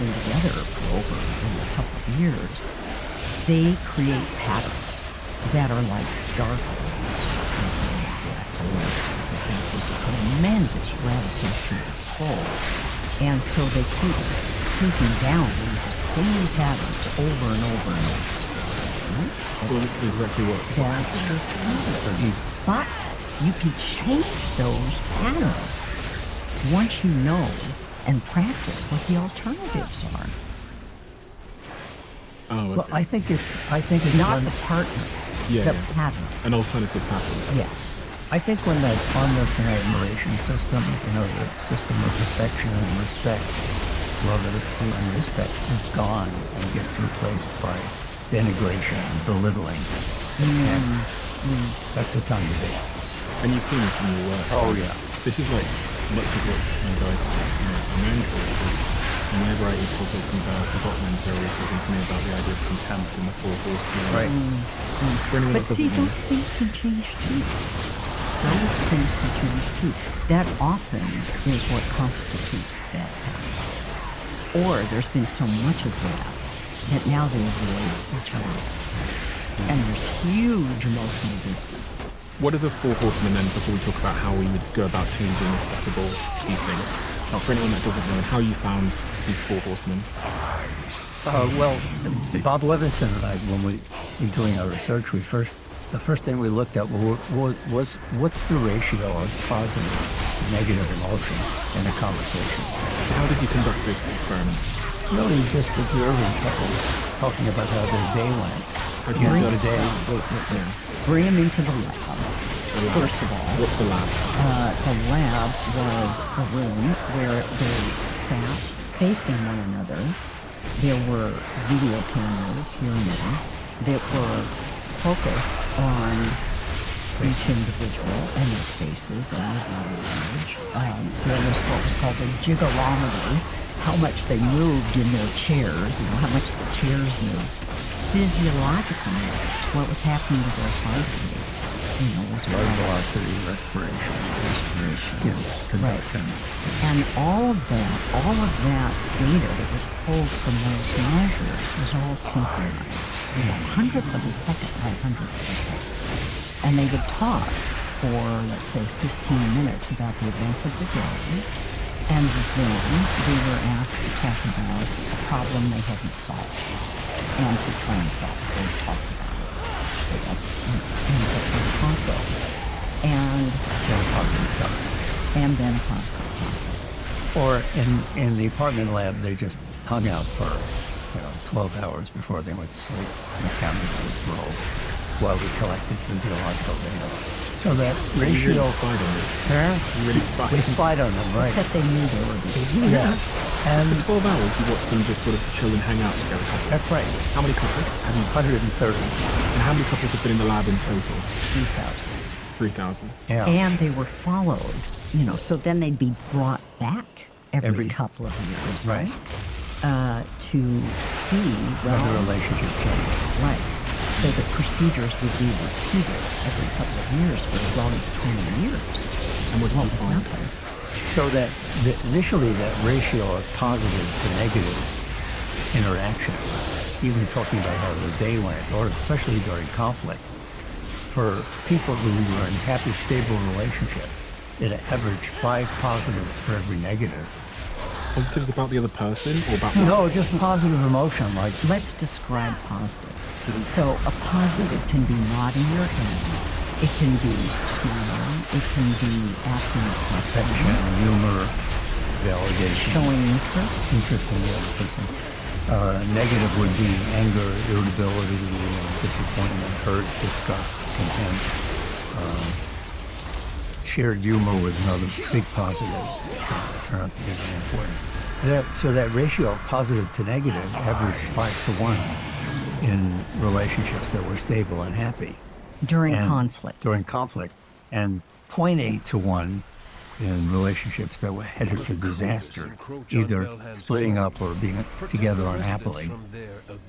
been together for over a couple of years, they create patterns that are like dark holes, black holes that have this tremendous gravitational pull. And so they keep sinking down into the same patterns over and over and over. Well, this is exactly what. That's your pattern. But you can change those patterns once you know and practice what the alternatives are. Oh, okay. Well, I think it's Not the partner, Yeah, the yeah. pattern. An alternative pattern. Yes. I think when that fondness and admiration system, the system of affection and respect, love and respect is gone and gets replaced by denigration and belittling. And that's the time to be. And you've seen this in your work. Oh, yeah. This is like much of what you guys mentor is whenever I eat talking about forgotten, they're always talking to me about the idea of contempt and the four horsemen. Right. For anyone But that see, doesn't know, those things can change too. Those things can change too. That often is what constitutes that pattern. Or there's been so much of that now they avoid each other. And there's huge emotional distance. what are the four horsemen then before we talk about how we would go about changing, if possible, these things? Now, for anyone that doesn't know, how you found these four horsemen? Well, Bob Levinson and I, when we were doing our research, the first thing we looked at was what's the ratio of positive to negative emotion in a conversation. How did you conduct this experiment? Really just observing couples talking about how their day went. How do you And do the day, Bring them into the lab. First of all, What's the lab? the lab was a room where they sat facing one another. There were video cameras here and there that were focused on each individual and their faces and their body language. There was what was called the jigglerometer, how much they moved in their chairs, how much the chairs moved. Physiological knowledge, what was happening to their heart rate, was blood velocity, respiration, conduction. And all of that data that was pulled from those measures was all synchronized, hundredth of a second by hundredth of a second. And they would talk for, let's say, 15 minutes about the events of the day, and then they were asked to talk about a problem they hadn't solved, and to try and solve it, or talk about it. So that's in convo. And Then a positive comment. and then a positive convo. Or in the apartment lab, they just hung out for 12 hours before they went to sleep. And the cameras would roll while we collected physiological data. So that ratio. Spied on it. Huh? You really spied. We spied on them, right? Except they knew they were busy. Yeah. And For 12 hours, you watch them just sort of chill and hang out together. that's right. How many couples? 130. And how many couples have been in the lab in total? 3,000. 3,000. Yeah. And they were followed, so then they'd be brought back every Every- couple of years, Right. to see, How the relationship changed. right. So the procedures would be repeated every couple of years for as long as 20 years. And what did you find? happened? So that initially that ratio of positive to negative interaction, even talking about how the day went, or especially during conflict, for people who were in happy, stable relationship, it averaged 5 positives for every negative. Positives about the other person or about No, just positive emotion, like Let's describe positives. So a positive can be nodding your head. It can be smiling. It can be asking a question, affection, humor, validation, showing interest. interest in the other person. Negative would be anger, irritability, disappointment, hurt, disgust, contempt. Shared humor was another big positive that turned out to be very important. So that ratio of positive to negative averaged 5-to-1 in relationships that were stable and happy. During And conflict. During conflict. And 0.8-to-1 in relationships that were headed for disaster, either splitting up or being together unhappily.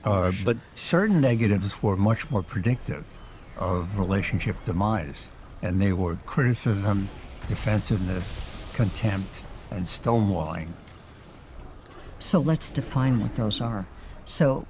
But certain negatives were much more predictive of relationship demise, and they were criticism, defensiveness, contempt, and stonewalling. So let's define what those are. So